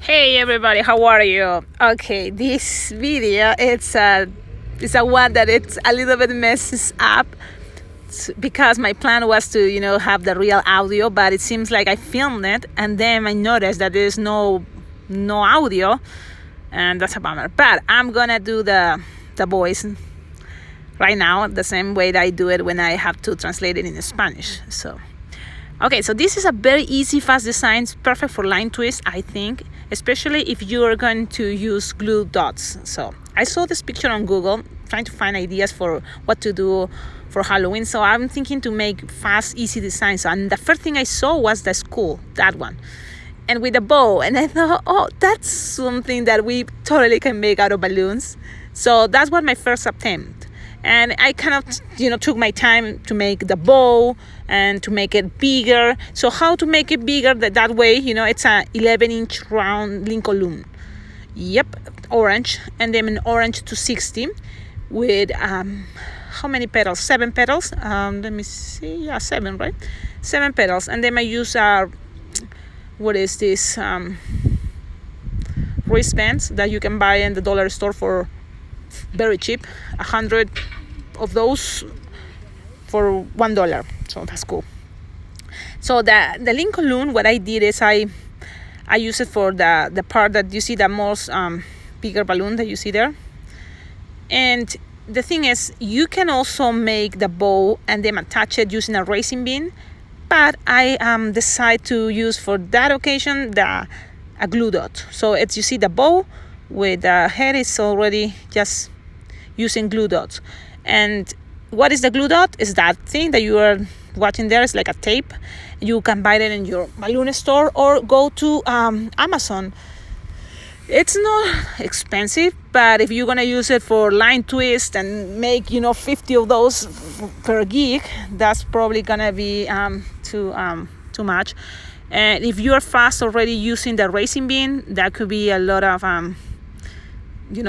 Hey everybody, how are you? Okay, this video it's a one that it's a little bit messes up because my plan was to have the real audio, but it seems like I filmed it and then I noticed that there's no audio, and that's a bummer. But I'm gonna do the voice right now the same way that I do it when I have to translate it in Spanish. So this is a very easy, fast design. It's perfect for line twist, I think, especially if you're going to use glue dots. So I saw this picture on Google, trying to find ideas for what to do for Halloween. So I'm thinking to make fast, easy designs. And the first thing I saw was the skull, that one, and with a bow. And I thought, oh, that's something that we totally can make out of balloons. So that's what my first attempt. And I kind of, took my time to make the bow and to make it bigger. So how to make it bigger that way, it's a 11-inch round Lincoln loom. Yep, orange. And then an orange to 60 with, how many petals? 7 petals. Let me see. Yeah, 7, right? 7 petals. And then I use, what is this? Wristbands that you can buy in the dollar store for very cheap, 100 of those for $1. So that's cool. So the Lincoln loom, what I did is I use it for the part that you see, the most bigger balloon that you see there. And the thing is, you can also make the bow and then attach it using a racing bean, but I decide to use for that occasion a glue dot. So it's, you see the bow with the head is already just using glue dots. And what is the glue dot? Is that thing that you are watching there. It's like a tape. You can buy it in your balloon store or go to Amazon. It's not expensive, but if you're gonna use it for line twist and make 50 of those per gig, that's probably gonna be too much. And if you're fast already using the racing bean, that could be a lot of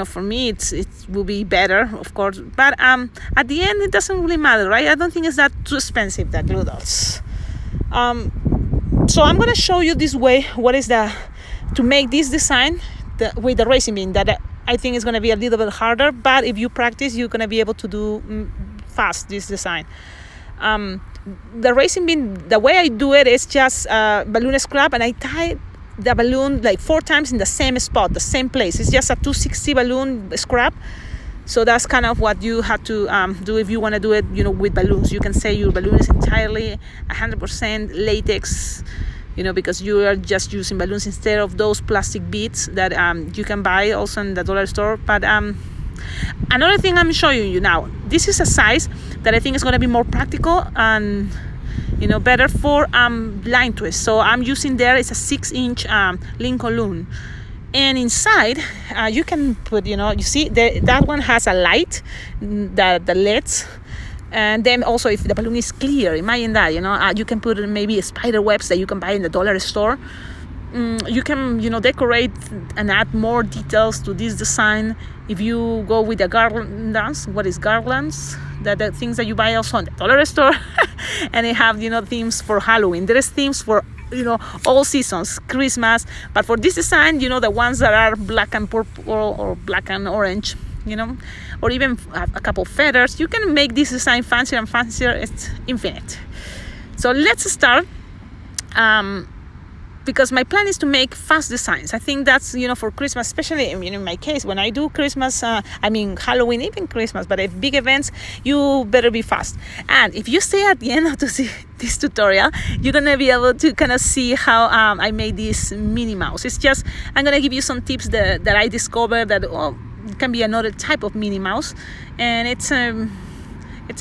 for me it will be better, of course, but at the end it doesn't really matter, right? I don't think it's that too expensive, the glue dots. So I'm going to show you this way what is to make this design with the racing bean, that I think is going to be a little bit harder, but if you practice you're going to be able to do fast this design. The racing bean, the way I do it is just balloon scrap, and I tie the balloon like 4 times in the same spot, the same place. It's just a 260 balloon scrap. So that's kind of what you have to do if you want to do it, with balloons. You can say your balloon is entirely 100% latex, because you are just using balloons instead of those plastic beads that you can buy also in the dollar store. But another thing I'm showing you now, this is a size that I think is going to be more practical and better for line twist. So I'm using there is a 6-inch Lincoln loom, and inside you can put, you see that one has a light, the LEDs, and then also if the balloon is clear, imagine that, you can put maybe spider webs that you can buy in the dollar store. You can decorate and add more details to this design if you go with the garlands. What is garlands? The things that you buy also in the dollar store. And they have themes for Halloween. There is themes for all seasons, Christmas, but for this design, the ones that are black and purple or black and orange, or even a couple feathers, you can make this design fancier and fancier. It's infinite. So let's start. Because my plan is to make fast designs. I think that's, for Christmas, especially, in my case, when I do Christmas, Halloween, even Christmas, but at big events, you better be fast. And if you stay at the end of this tutorial, you're going to be able to kind of see how I made this Minnie Mouse. It's just, I'm going to give you some tips that I discovered that it can be another type of Minnie Mouse. And it's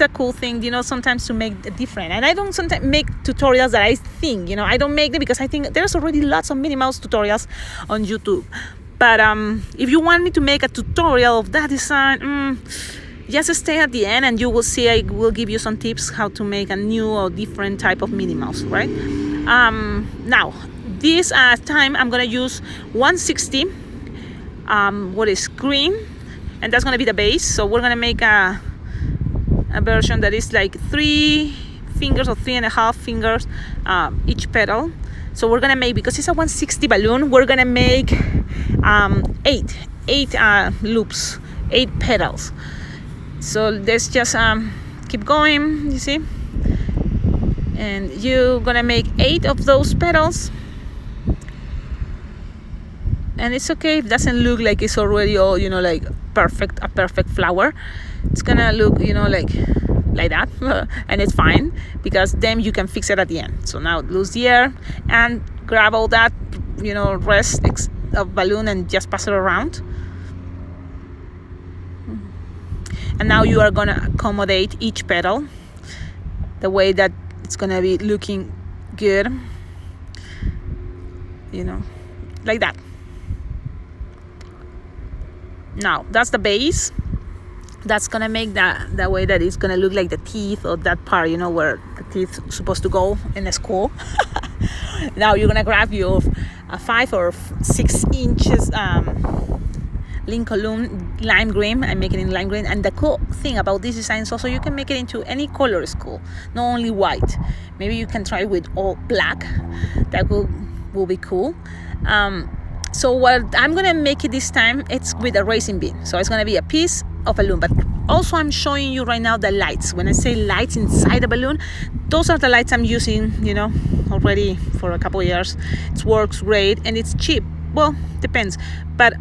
a cool thing, sometimes to make it different. And I don't sometimes make tutorials that I think, I don't make them because I think there's already lots of Minnie Mouse tutorials on YouTube. But if you want me to make a tutorial of that design, just stay at the end and you will see I will give you some tips how to make a new or different type of Minnie Mouse, right? Now, this time I'm going to use 160, what is green, and that's going to be the base. So we're going to make a version that is like 3 fingers or 3.5 fingers each petal. So we're gonna make, because it's a 160 balloon, we're gonna make eight loops, 8 petals. So let's just keep going, you see, and you're gonna make 8 of those petals. And it's okay if it doesn't look like it's already all, you know, like a perfect flower. It's gonna look, you know, like that and it's fine, because then you can fix it at the end. So now lose the air and grab all that, you know, rest of balloon and just pass it around. And now you are gonna accommodate each petal the way that it's gonna be looking good, you know, like that. Now that's the base. That's gonna make that way that it's gonna look like the teeth, or that part, you know, where the teeth are supposed to go in the skull. Now you're gonna grab your 5 or 6 inches Lincoln lime green. I'm making it in lime green, and the cool thing about this design is also you can make it into any color is cool, not only white. Maybe you can try with all black. That will be cool. So what I'm gonna make it this time, it's with a racing bean. So it's gonna be a piece of balloon, but also I'm showing you right now the lights. When I say lights inside the balloon, those are the lights I'm using, you know, already for a couple of years. It works great and it's cheap. Well, depends, but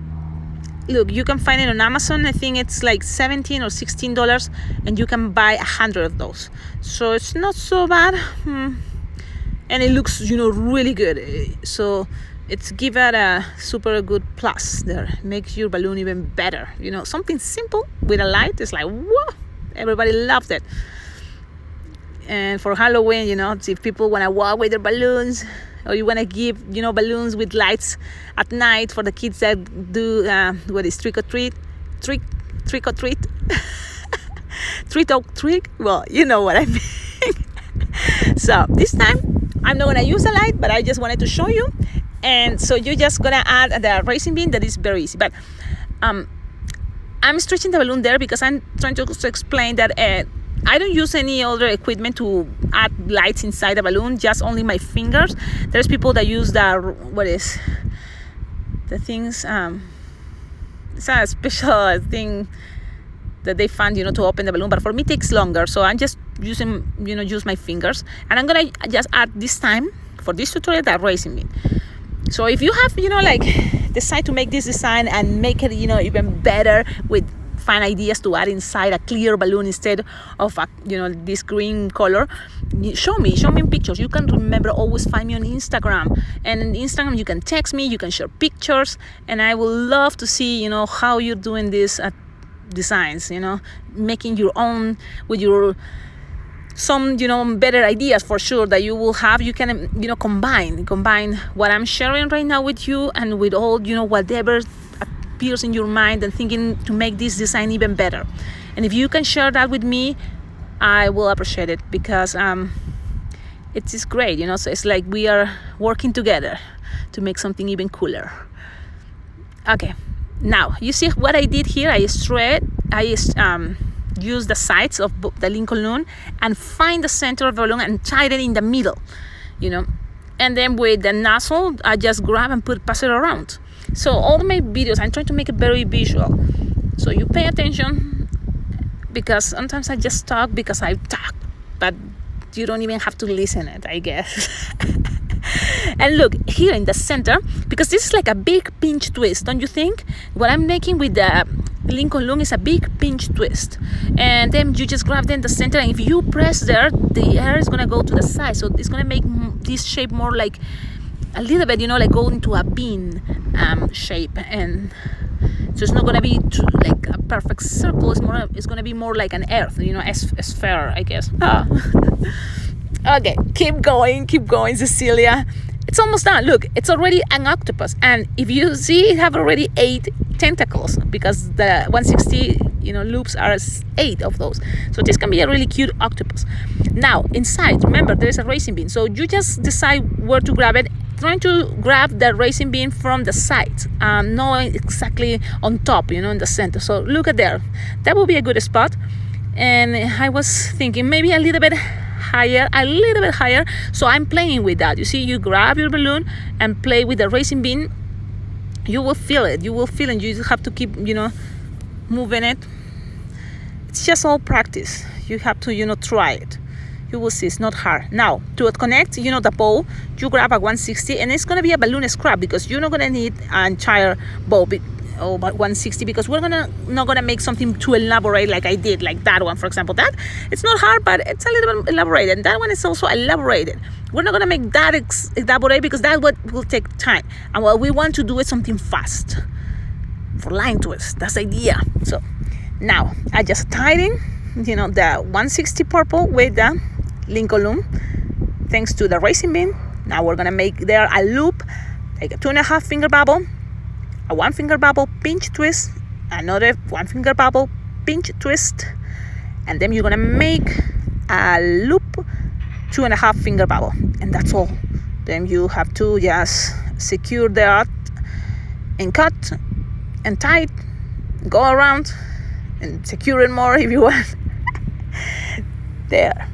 look, you can find it on Amazon. I think it's like $17 or $16, and you can buy 100 of those. So it's not so bad, and it looks, you know, really good. So it's give it a super good plus there. Makes your balloon even better. You know, something simple with a light is like, whoa, everybody loved it. And for Halloween, you know, if people want to walk with their balloons, or you want to give, you know, balloons with lights at night for the kids that do trick or treat, trick or treat, treat or trick. Well, you know what I mean. So this time I'm not gonna use a light, but I just wanted to show you. And so you're just gonna add the racing bean. That is very easy. But I'm stretching the balloon there because I'm trying to explain that I don't use any other equipment to add lights inside the balloon, just only my fingers. There's people that use the things, it's a special thing that they found, you know, to open the balloon, but for me it takes longer. So I'm just using, you know, use my fingers. And I'm gonna just add this time, for this tutorial, that racing bean. So if you have, you know, like decide to make this design and make it, you know, even better with find ideas to add inside a clear balloon instead of a, you know, this green color, show me pictures. You can remember, always find me on Instagram, and on Instagram you can text me, you can share pictures, and I would love to see, you know, how you're doing these designs, you know, making your own with your some, you know, better ideas for sure that you will have. You can, you know, combine what I'm sharing right now with you and with all, you know, whatever appears in your mind and thinking to make this design even better. And if you can share that with me, I will appreciate it, because it is great, you know. So it's like we are working together to make something even cooler. Okay, now you see what I did here. I use the sides of the Lincoln balloon and find the center of the balloon and tie it in the middle, you know. And then with the nozzle, I just grab and pass it around. So all my videos, I'm trying to make it very visual. So you pay attention, because sometimes I just talk because I talk, but you don't even have to listen it, I guess. And look here in the center, because this is like a big pinch twist, don't you think? What I'm making with the Lincoln balloon is a big pinch twist, and then you just grab them in the center, and if you press there, the air is gonna go to the side, so it's gonna make this shape more like a little bit, you know, like go into a bean shape, and so it's not gonna be like a perfect circle. It's gonna be more like an earth, you know, a sphere, I guess. Okay, keep going, Cecilia. It's almost done. Look, it's already an octopus, and if you see, it have already 8 tentacles, because the 160, you know, loops are 8 of those. So this can be a really cute octopus. Now inside, remember, there is a racing bean, so you just decide where to grab it. Trying to grab the racing bean from the sides, not exactly on top, you know, in the center. So look at there, that would be a good spot. And I was thinking maybe a little bit higher, so I'm playing with that. You see, you grab your balloon and play with the racing bean. You will feel it. You just have to keep, moving it. It's just all practice. You have to, try it. You will see it's not hard. Now, to connect, the bow, you grab a 160, and it's going to be a balloon scrap, because you're not going to need an entire bow, about 160, because we're not gonna make something too elaborate like I did, like that one, for example. That, it's not hard, but it's a little bit elaborated. And that one is also elaborated. We're not gonna make that elaborate, because that what will take time. And what we want to do is something fast for line twist. That's the idea. So now I just tied in, the 160 purple with the Lincoln loom, thanks to the racing bean. Now we're gonna make there a loop, like a 2.5 finger bubble, a 1 finger bubble pinch twist, another 1 finger bubble pinch twist, and then you're gonna make a loop, 2.5 finger bubble, and that's all. Then you have to just secure that and cut and tight, go around and secure it more if you want. There.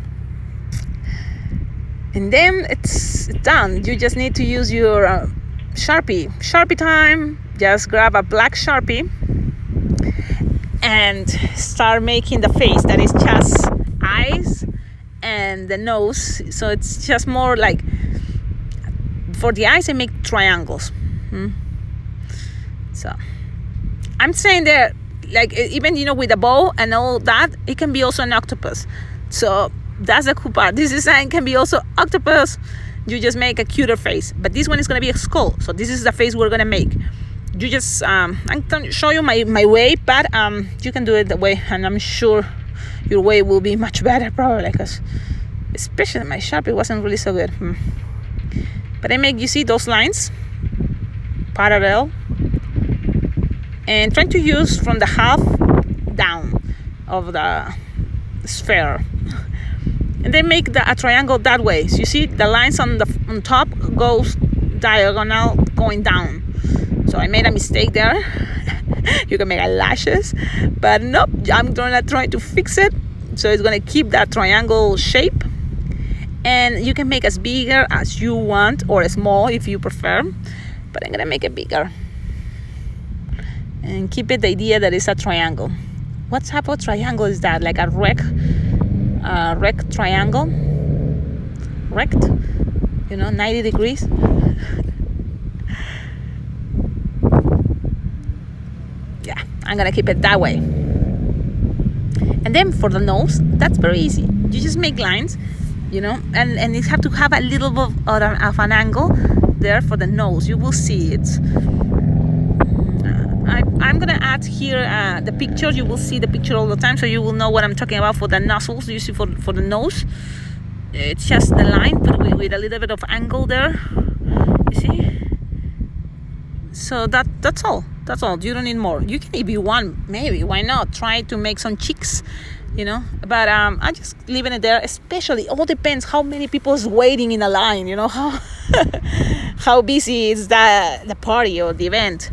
And then it's done. You just need to use your Sharpie time. Just grab a black Sharpie and start making the face, that is just eyes and the nose. So it's just more like, for the eyes I make triangles. So I'm saying there, like, even with the bow and all that, it can be also an octopus. So that's the cool part. This design can be also octopus. You just make a cuter face, but this one is going to be a skull. So this is the face we're going to make. You just I'm going to show you my way, but you can do it the way, and I'm sure your way will be much better, probably, because especially my Sharpie wasn't really so good. But I make, you see those lines parallel, and trying to use from the half down of the sphere, and then make a triangle that way. So you see the lines on top goes diagonal going down. So I made a mistake there. You can make eyelashes, but nope, I'm gonna try to fix it. So it's gonna keep that triangle shape, and you can make as bigger as you want, or small if you prefer, but I'm gonna make it bigger and keep it the idea that it's a triangle. What type of triangle is that? Like a rect triangle, rect, 90 degrees. Yeah, I'm gonna keep it that way. And then for the nose, that's very easy. You just make lines, and it have to have a little bit of an angle there for the nose. You will see it. I'm gonna add here the picture. You will see the picture all the time, so you will know what I'm talking about for the nostrils. You see for the nose, it's just the line, but with a little bit of angle there. You see? So that's all. That's all. You don't need more. You can, if you want, maybe, why not try to make some cheeks, but I'm just leaving it there. Especially, all depends how many people is waiting in a line, how busy is the party or the event.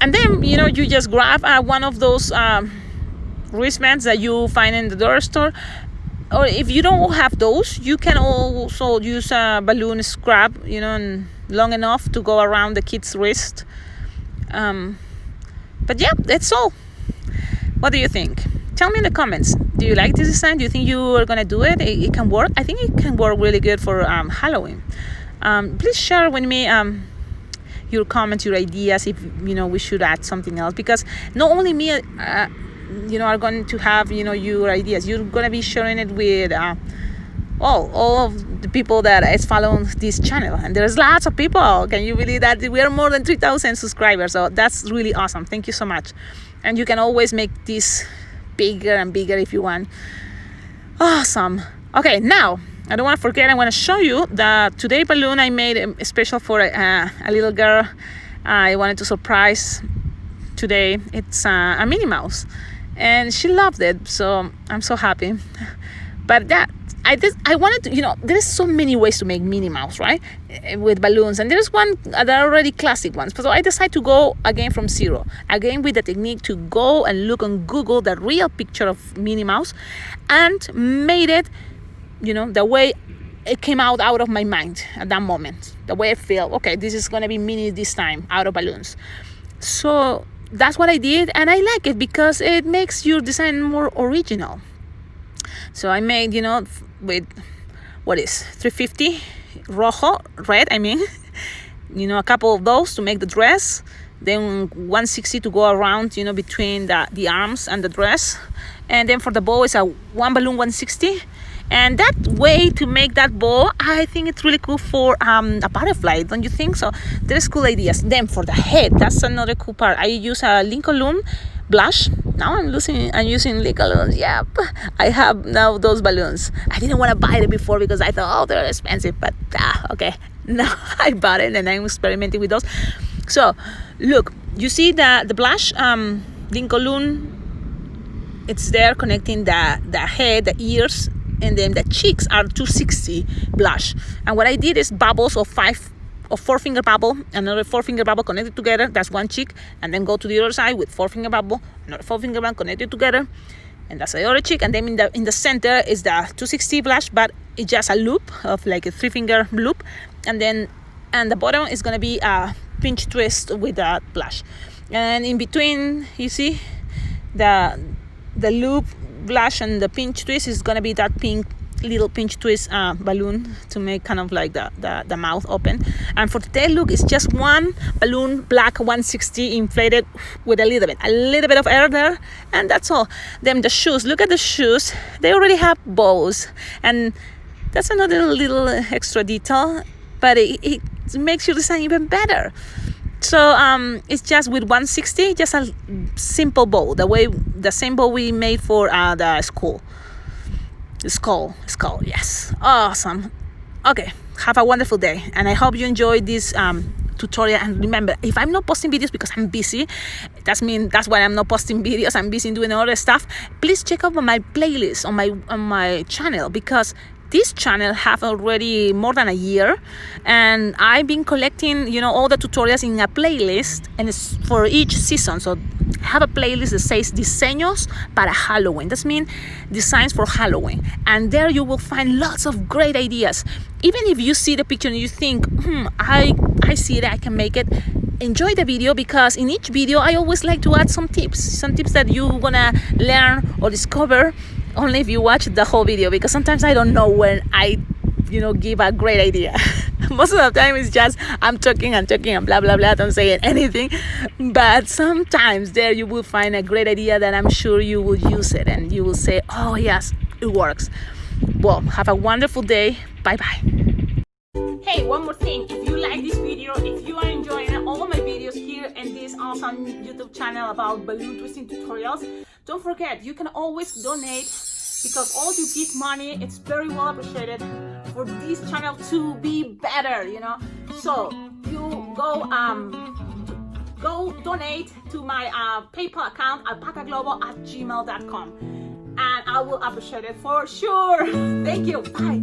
And then, you just grab one of those wristbands that you find in the dollar store. Or if you don't have those, you can also use a balloon scrap, and long enough to go around the kid's wrist. But yeah, that's all. What do you think? Tell me in the comments. Do you like this design? Do you think you are going to do it? It can work. I think it can work really good for Halloween. Please share with me your comments, your ideas, if we should add something else, because not only me are going to have your ideas. You're going to be sharing it with all of the people that is following this channel, and there's lots of people. Can you believe that we are more than 3,000 subscribers? So that's really awesome. Thank you so much. And you can always make this bigger and bigger if you want. Awesome. Okay, now I don't want to forget, I want to show you the today balloon I made special for a little girl. I wanted to surprise today. It's a Minnie Mouse, and she loved it, so I'm so happy. But I wanted to, there's so many ways to make Minnie Mouse, right? With balloons, and there's one that are already classic ones. So I decided to go again from zero, again with the technique to go and look on Google the real picture of Minnie Mouse, and made it the way it came out of my mind at that moment, the way I feel, okay, this is going to be mini this time out of balloons. So that's what I did, and I like it because it makes your design more original. So I made, with, what is 350 red, I mean, a couple of those to make the dress, then 160 to go around, between the arms and the dress, and then for the bow is a one balloon 160. And that way to make that bow, I think it's really cool for a butterfly, don't you think? So there's cool ideas. Then for the head, that's another cool part. I use a Lincoln blush. Now I'm using Lincoln. Yep, I have now those balloons. I didn't want to buy it before because I thought, oh, they're expensive. But okay, now I bought it and I'm experimenting with those. So look, you see the blush, Lincoln. It's there connecting the head, the ears, and then the cheeks are 260 blush. And what I did is bubbles of 4 finger bubble, another 4 finger bubble connected together. That's one cheek, and then go to the other side with 4 finger bubble, another 4 finger bubble connected together, and that's the other cheek. And then in the center is the 260 blush, but it's just a loop of like a 3 finger loop, and the bottom is gonna be a pinch twist with that blush. And in between, you see the loop blush and the pinch twist is gonna be that pink little pinch twist balloon to make kind of like the mouth open. And for the tail look, it's just one balloon, black 160 inflated with a little bit of air there, and that's all. Then the shoes, look at the shoes, they already have bows, and that's another little extra detail, but it makes your design even better. So it's just with 160, just a simple bow, the same bow we made for the skull, yes, awesome. Okay, have a wonderful day, and I hope you enjoyed this tutorial. And remember, if I'm not posting videos because I'm busy, that's why I'm not posting videos. I'm busy doing other stuff. Please check out my playlist on my channel, because this channel have already more than a year, and I've been collecting, all the tutorials in a playlist, and it's for each season. So I have a playlist that says Diseños para Halloween. That means designs for Halloween. And there you will find lots of great ideas. Even if you see the picture and you think, I see it, I can make it, enjoy the video, because in each video I always like to add some tips that you're gonna learn or discover only if you watch the whole video, because sometimes I don't know when I give a great idea. Most of the time it's just I'm talking and blah blah blah, don't say anything. But sometimes there you will find a great idea that I'm sure you will use it and you will say, oh yes, it works. Well, have a wonderful day. Bye bye. Hey, one more thing, if you like this video, if you are enjoying all of my videos here in this awesome YouTube channel about balloon twisting tutorials, don't forget, you can always donate, because all you give money, it's very well appreciated for this channel to be better, So you go donate to my PayPal account, alpacaglobo@gmail.com, and I will appreciate it for sure. Thank you. Bye.